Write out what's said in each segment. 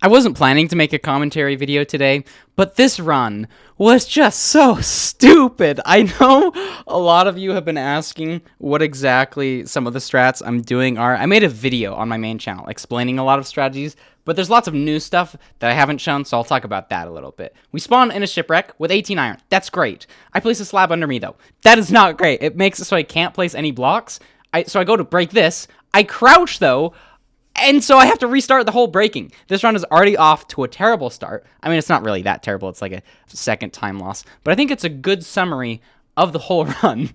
I wasn't planning to make a commentary video today, but this run was just so stupid. I know a lot of you have been asking what exactly some of the strats I'm doing are. I made a video on my main channel explaining a lot of strategies, but there's lots of new stuff that I haven't shown, so I'll talk about that a little bit. We spawn in a shipwreck with 18 iron. That's great. I place a slab under me, though. That is not great. It makes it so I can't place any blocks. So I go to break this. I crouch, though. And so I have to restart the whole breaking. This run is already off to a terrible start. I mean, it's not really that terrible. It's like a second time loss. But I think it's a good summary of the whole run.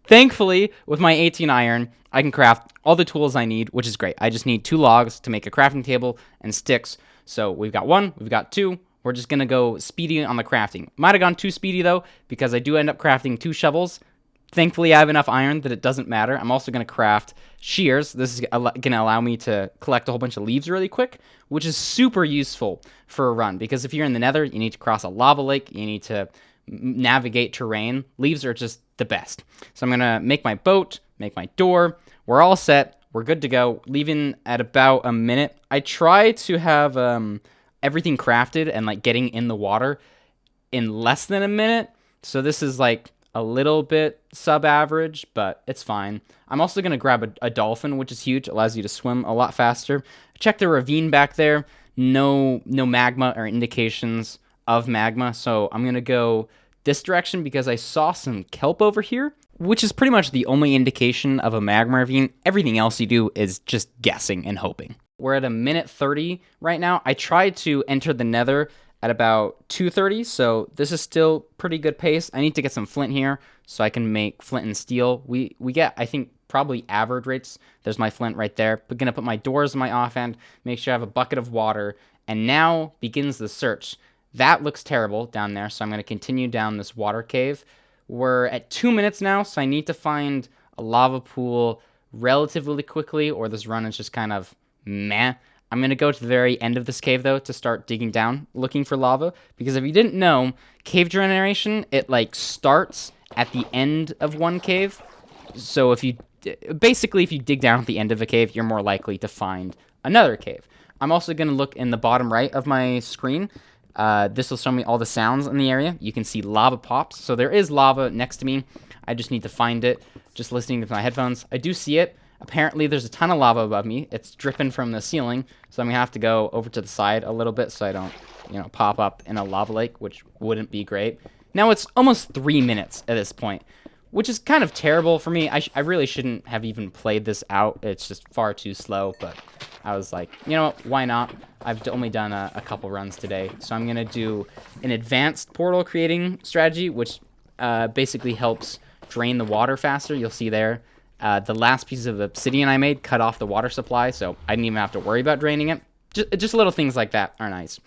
Thankfully, with my 18 iron, I can craft all the tools I need, which is great. I just need 2 logs to make a crafting table and sticks. So we've got 1, we've got 2. We're just going to go speedy on the crafting. Might have gone too speedy, though, because I do end up crafting 2 shovels. Thankfully, I have enough iron that it doesn't matter. I'm also going to craft shears. This is going to allow me to collect a whole bunch of leaves really quick, which is super useful for a run. Because if you're in the Nether, you need to cross a lava lake. You need to navigate terrain. Leaves are just the best. So I'm going to make my boat, make my door. We're all set. We're good to go. Leaving at about a minute. I try to have everything crafted and like getting in the water in less than a minute. So this is like a little bit sub-average, but it's fine. I'm also going to grab a dolphin, which is huge. It allows you to swim a lot faster. Check the ravine back there. No magma or indications of magma, so I'm going to go this direction because I saw some kelp over here, which is pretty much the only indication of a magma ravine. Everything else you do is just guessing and hoping. We're at a minute 30 right now. I tried to enter the Nether at about 2:30, so this is still pretty good pace. I need to get some flint here so I can make flint and steel. We get, I think, probably average rates. There's my flint right there. But gonna put my doors in my offhand, make sure I have a bucket of water, and now begins the search. That looks terrible down there, so I'm gonna continue down this water cave. We're at 2 minutes now, so I need to find a lava pool relatively quickly, or this run is just kind of meh. I'm going to go to the very end of this cave, though, to start digging down, looking for lava. Because if you didn't know, cave generation, it, like, starts at the end of one cave. So if you dig down at the end of a cave, you're more likely to find another cave. I'm also going to look in the bottom right of my screen. This will show me all the sounds in the area. You can see lava pops. So there is lava next to me. I just need to find it. Just listening to my headphones. I do see it. Apparently, there's a ton of lava above me. It's dripping from the ceiling, so I'm going to have to go over to the side a little bit so I don't, pop up in a lava lake, which wouldn't be great. Now, it's almost 3 minutes at this point, which is kind of terrible for me. I really shouldn't have even played this out. It's just far too slow, but I was like, you know what, why not? I've only done a couple runs today, so I'm going to do an advanced portal creating strategy, which basically helps drain the water faster. You'll see there. The last piece of obsidian I made cut off the water supply, so I didn't even have to worry about draining it. Just little things like that are nice.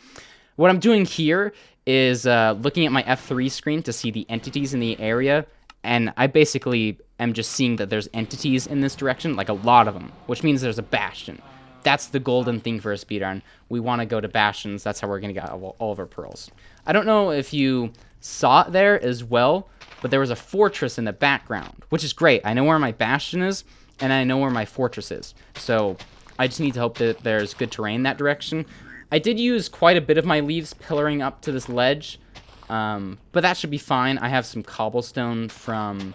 What I'm doing here is looking at my F3 screen to see the entities in the area, and I basically am just seeing that there's entities in this direction, like a lot of them, which means there's a Bastion. That's the golden thing for a speedrun. We want to go to Bastions. That's how we're going to get all of our pearls. I don't know if you saw it there as well, but there was a fortress in the background, which is great. I know where my Bastion is, and I know where my fortress is. So I just need to hope that there's good terrain that direction. I did use quite a bit of my leaves pillaring up to this ledge, but that should be fine. I have some cobblestone from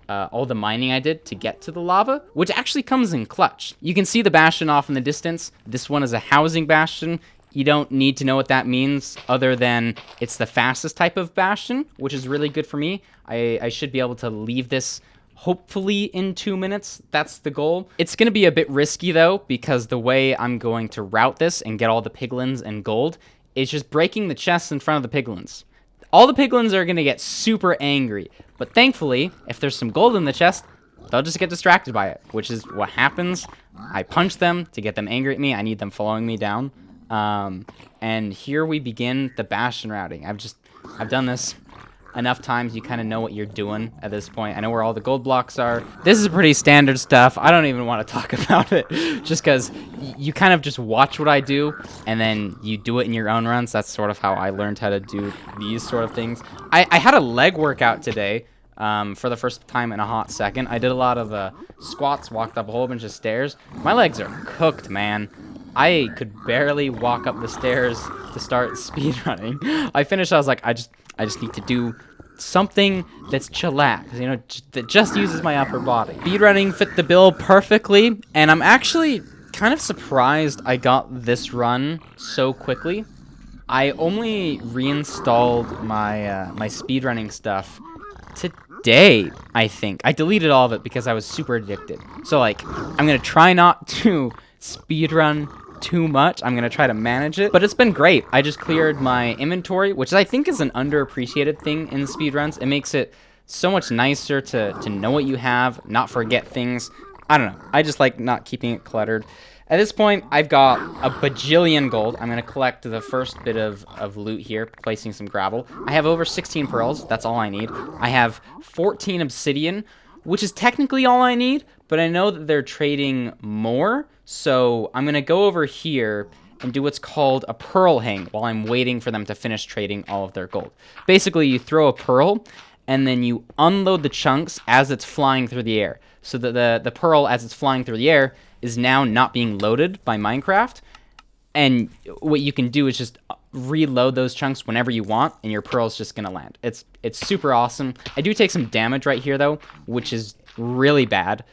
all the mining I did to get to the lava, which actually comes in clutch. You can see the Bastion off in the distance. This one is a housing Bastion. You don't need to know what that means other than it's the fastest type of Bastion, which is really good for me. I should be able to leave this hopefully in 2 minutes. That's the goal. It's going to be a bit risky, though, because the way I'm going to route this and get all the piglins and gold is just breaking the chests in front of the piglins. All the piglins are going to get super angry, but thankfully, if there's some gold in the chest, they'll just get distracted by it, which is what happens. I punch them to get them angry at me. I need them following me down. And here we begin the Bastion routing. I've done this enough times, you kind of know what you're doing at this point. I know where all the gold blocks are. This is pretty standard stuff. I don't even want to talk about it, just because you kind of just watch what I do, and then you do it in your own runs. That's sort of how I learned how to do these sort of things. I had a leg workout today, for the first time in a hot second. I did a lot of squats, walked up a whole bunch of stairs. My legs are cooked, man. I could barely walk up the stairs to start speedrunning. I finished, I was like, I just need to do something that's chillax, you know, that just uses my upper body. Speedrunning fit the bill perfectly, and I'm actually kind of surprised I got this run so quickly. I only reinstalled my my speedrunning stuff today, I think. I deleted all of it because I was super addicted. So, like, I'm gonna try not to speedrun too much. I'm gonna try to manage it, but it's been great. I just cleared my inventory, which I think is an underappreciated thing in speedruns. It makes it so much nicer to know what you have, not forget things. I don't know. I just like not keeping it cluttered. At this point, I've got a bajillion gold. I'm going to collect the first bit of loot here, placing some gravel. I have over 16 pearls. That's all I need. I have 14 obsidian, which is technically all I need, but I know that they're trading more, so I'm going to go over here and do what's called a pearl hang while I'm waiting for them to finish trading all of their gold. Basically, you throw a pearl, and then you unload the chunks as it's flying through the air. So that the pearl, as it's flying through the air, is now not being loaded by Minecraft. And what you can do is just reload those chunks whenever you want, and your pearl's just going to land. It's super awesome. I do take some damage right here, though, which is really bad.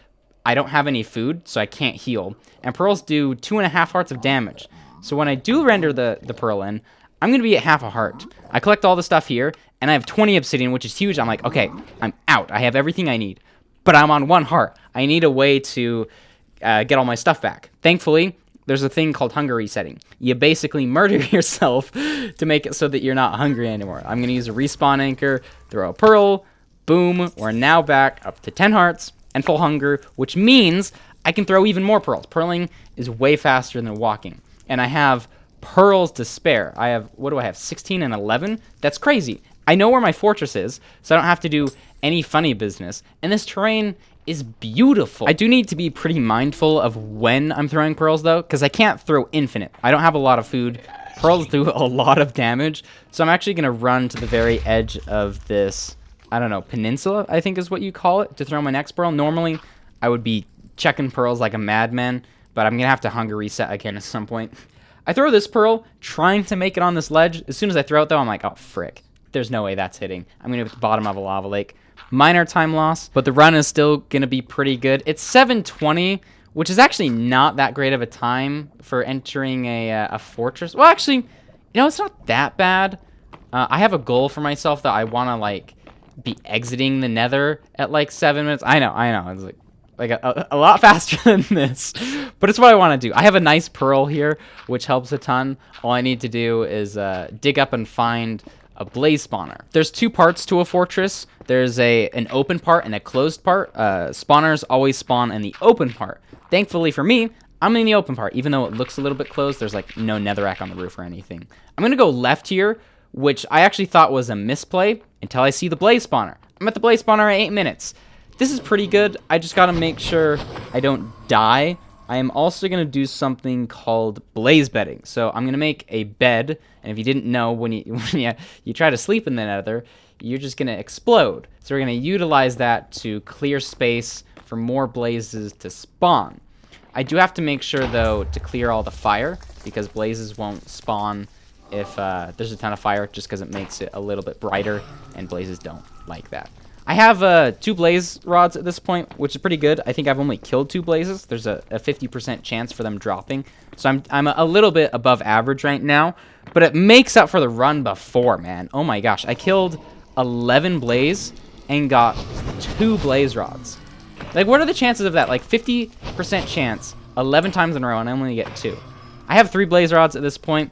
I don't have any food, so I can't heal. And pearls do 2.5 hearts of damage. So when I do render the pearl in, I'm going to be at half a heart. I collect all the stuff here, and I have 20 obsidian, which is huge. I'm like, okay, I'm out. I have everything I need. But I'm on 1 heart. I need a way to get all my stuff back. Thankfully, there's a thing called hunger resetting. You basically murder yourself to make it so that you're not hungry anymore. I'm going to use a respawn anchor, throw a pearl, boom, we're now back up to 10 hearts and full hunger, which means I can throw even more pearls. Pearling is way faster than walking. And I have pearls to spare. I have, what do I have, 16 and 11? That's crazy. I know where my fortress is, so I don't have to do any funny business. And this terrain is beautiful. I do need to be pretty mindful of when I'm throwing pearls, though, because I can't throw infinite. I don't have a lot of food. Pearls do a lot of damage, so I'm actually going to run to the very edge of this, I don't know, peninsula, I think is what you call it, to throw my next pearl. Normally, I would be checking pearls like a madman, but I'm going to have to hunger reset again at some point. I throw this pearl, trying to make it on this ledge. As soon as I throw it, though, I'm like, oh, frick. There's no way that's hitting. I'm going to be at the bottom of a lava lake. Minor time loss, but the run is still going to be pretty good. It's 7:20, which is actually not that great of a time for entering a fortress. Well, actually, you know, it's not that bad. I have a goal for myself that I want to, like, be exiting the Nether at, like, 7 minutes. I know. It's, like a lot faster than this, but it's what I want to do. I have a nice pearl here, which helps a ton. All I need to do is dig up and find a blaze spawner. There's 2 parts to a fortress. There's an open part and a closed part. Spawners always spawn in the open part. Thankfully for me, I'm in the open part. Even though it looks a little bit closed, there's like no netherrack on the roof or anything. I'm gonna go left here, which I actually thought was a misplay until I see the blaze spawner. I'm at the blaze spawner at 8 minutes. This is pretty good. I just gotta make sure I don't die. I am also going to do something called blaze bedding. So I'm going to make a bed, and if you didn't know, when you try to sleep in the Nether, you're just going to explode. So we're going to utilize that to clear space for more blazes to spawn. I do have to make sure, though, to clear all the fire, because blazes won't spawn if there's a ton of fire, just because it makes it a little bit brighter, and blazes don't like that. I have 2 blaze rods at this point, which is pretty good. I think I've only killed 2 blazes. There's a 50% chance for them dropping. So I'm a little bit above average right now, but it makes up for the run before, man. Oh my gosh, I killed 11 blaze and got 2 blaze rods. Like, what are the chances of that? Like, 50% chance, 11 times in a row, and I only get 2. I have 3 blaze rods at this point.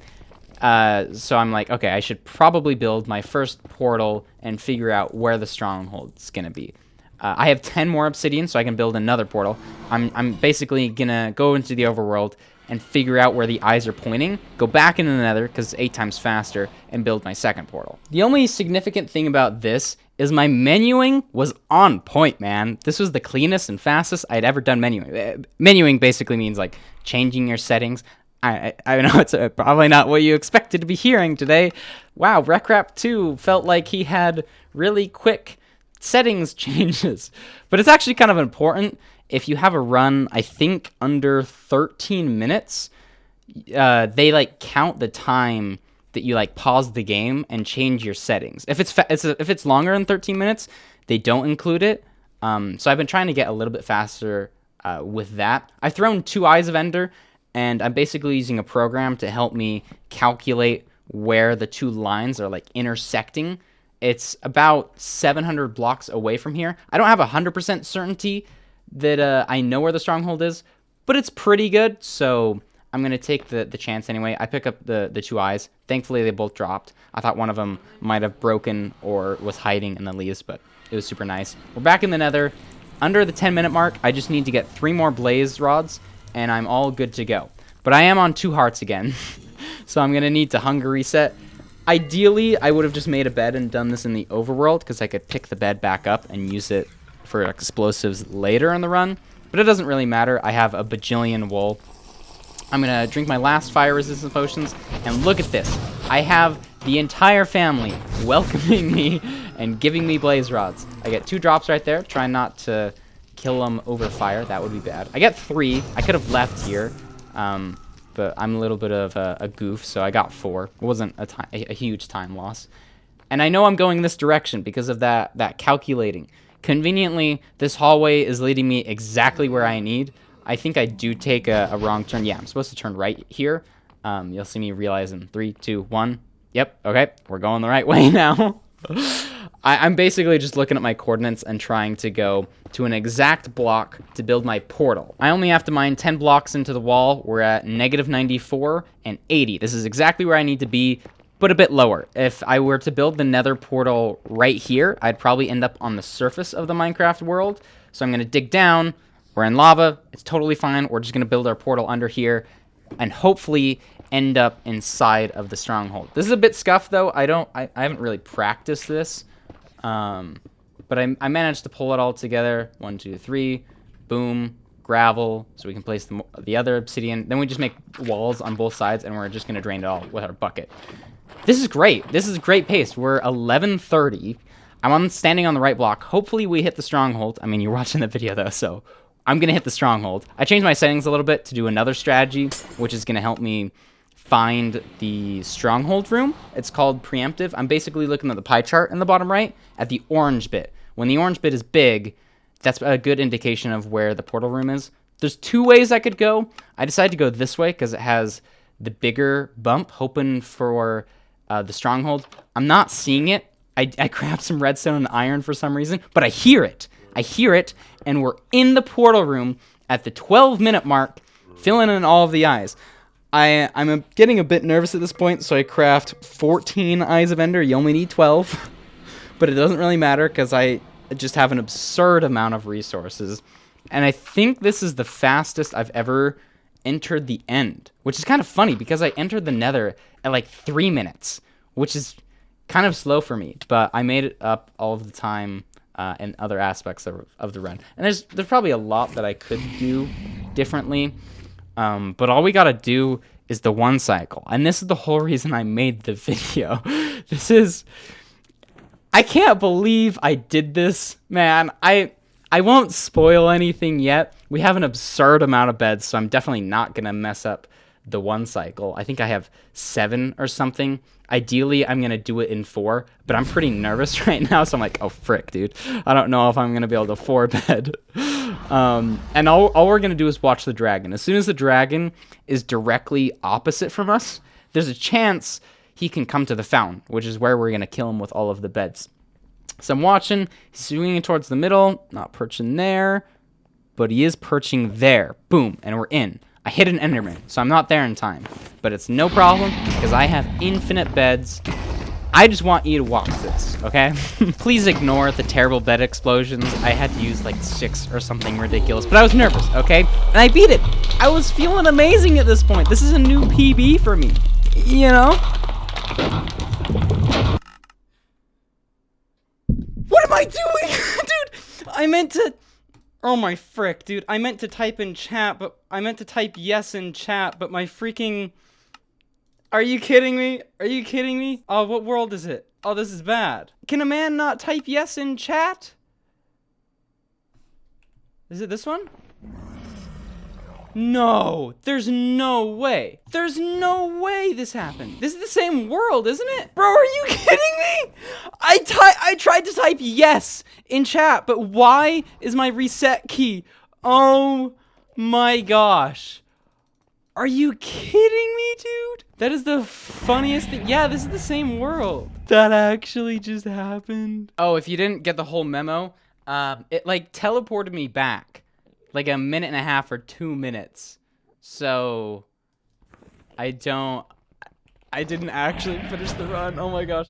So I'm like, okay, I should probably build my first portal and figure out where the stronghold's gonna be. I have 10 more obsidian, so I can build another portal. I'm basically gonna go into the overworld and figure out where the eyes are pointing, go back into the Nether, because it's 8 times faster, and build my second portal. The only significant thing about this is my menuing was on point, man. This was the cleanest and fastest I'd ever done menuing. Menuing basically means, like, changing your settings. I know it's probably not what you expected to be hearing today. Wow, RecRap 2 felt like he had really quick settings changes. But it's actually kind of important. If you have a run, I think, under 13 minutes, they like count the time that you like pause the game and change your settings. If it's longer than 13 minutes, they don't include it. So I've been trying to get a little bit faster with that. I've thrown 2 Eyes of Ender, and I'm basically using a program to help me calculate where the 2 lines are like intersecting. It's about 700 blocks away from here. I don't have 100% certainty that I know where the stronghold is, but it's pretty good, so I'm going to take the chance anyway. I pick up the 2 eyes. Thankfully, they both dropped. I thought one of them might have broken or was hiding in the leaves, but it was super nice. We're back in the Nether. Under the 10-minute mark, I just need to get 3 more blaze rods, and I'm all good to go. But I am on 2 hearts again, so I'm going to need to hunger reset. Ideally, I would have just made a bed and done this in the overworld, because I could pick the bed back up and use it for explosives later in the run. But it doesn't really matter. I have a bajillion wool. I'm going to drink my last fire resistance potions, and look at this. I have the entire family welcoming me and giving me blaze rods. I get 2 drops right there. Try not to kill them over fire. That would be bad. I get 3. I could have left here, but I'm a little bit of a goof, so I got 4. It wasn't a huge time loss. And I know I'm going this direction because of that calculating. Conveniently, this hallway is leading me exactly where I need. I think I do take a wrong turn. Yeah, I'm supposed to turn right here. You'll see me realize in 3, 2, 1. Yep, okay, we're going the right way now. I'm basically just looking at my coordinates and trying to go to an exact block to build my portal. I only have to mine 10 blocks into the wall. We're at -94 and 80. This is exactly where I need to be, but a bit lower. If I were to build the Nether portal right here, I'd probably end up on the surface of the Minecraft world. So I'm going to dig down. We're in lava. It's totally fine. We're just going to build our portal under here and hopefully end up inside of the stronghold. This is a bit scuffed, though. I haven't really practiced this. But I managed to pull it all together. 1, 2, 3. Boom. Gravel. So we can place the other obsidian. Then we just make walls on both sides, and we're just going to drain it all with our bucket. This is great. This is great pace. We're 11:30. I'm standing on the right block. Hopefully we hit the stronghold. I mean, you're watching the video, though, so I'm going to hit the stronghold. I changed my settings a little bit to do another strategy, which is going to help me find the stronghold room. It's called preemptive. I'm basically looking at the pie chart in the bottom right at the orange bit. When the orange bit is big, that's a good indication of where the portal room is. There's 2 ways I could go. I decided to go this way because it has the bigger bump, hoping for the stronghold. I'm not seeing it. I grabbed some redstone and iron for some reason, but I hear it. I hear it, and we're in the portal room at the 12-minute mark, filling in all of the eyes. I'm getting a bit nervous at this point, so I craft 14 Eyes of Ender. You only need 12, but it doesn't really matter because I just have an absurd amount of resources. And I think this is the fastest I've ever entered the end, which is kind of funny because I entered the Nether at like 3 minutes, which is kind of slow for me, but I made it up all of the time in other aspects of the run. And there's probably a lot that I could do differently, but all we gotta do is the 1 cycle. And this is the whole reason I made the video. I can't believe I did this, man. I won't spoil anything yet. We have an absurd amount of beds, so I'm definitely not gonna mess up the 1 cycle. I think I have 7 or something. Ideally, I'm going to do it in 4, but I'm pretty nervous right now, so I'm like, oh, frick, dude. I don't know if I'm going to be able to 4-bed. And all we're going to do is watch the dragon. As soon as the dragon is directly opposite from us, there's a chance he can come to the fountain, which is where we're going to kill him with all of the beds. So I'm watching. He's swinging towards the middle, not perching there, but he is perching there. Boom, and we're in. I hit an Enderman, so I'm not there in time. But it's no problem, because I have infinite beds. I just want you to watch this, okay? Please ignore the terrible bed explosions. I had to use like 6 or something ridiculous, but I was nervous, okay? And I beat it. I was feeling amazing at this point. This is a new PB for me, you know? What am I doing? Dude, I meant to... Oh my frick, dude. I meant to type in chat, but I meant to type yes in chat, but my freaking... Are you kidding me? Are you kidding me? Oh, what world is it? Oh, this is bad. Can a man not type yes in chat? Is it this one? No, there's no way. There's no way this happened. This is the same world, isn't it? Bro, are you kidding me? I tried to type yes in chat, but why is my reset key? Oh my gosh. Are you kidding me, dude? That is the funniest thing. Yeah, this is the same world. That actually just happened. Oh, if you didn't get the whole memo, it like teleported me back. Like a minute and a half or 2 minutes. So I didn't actually finish the run. Oh my gosh.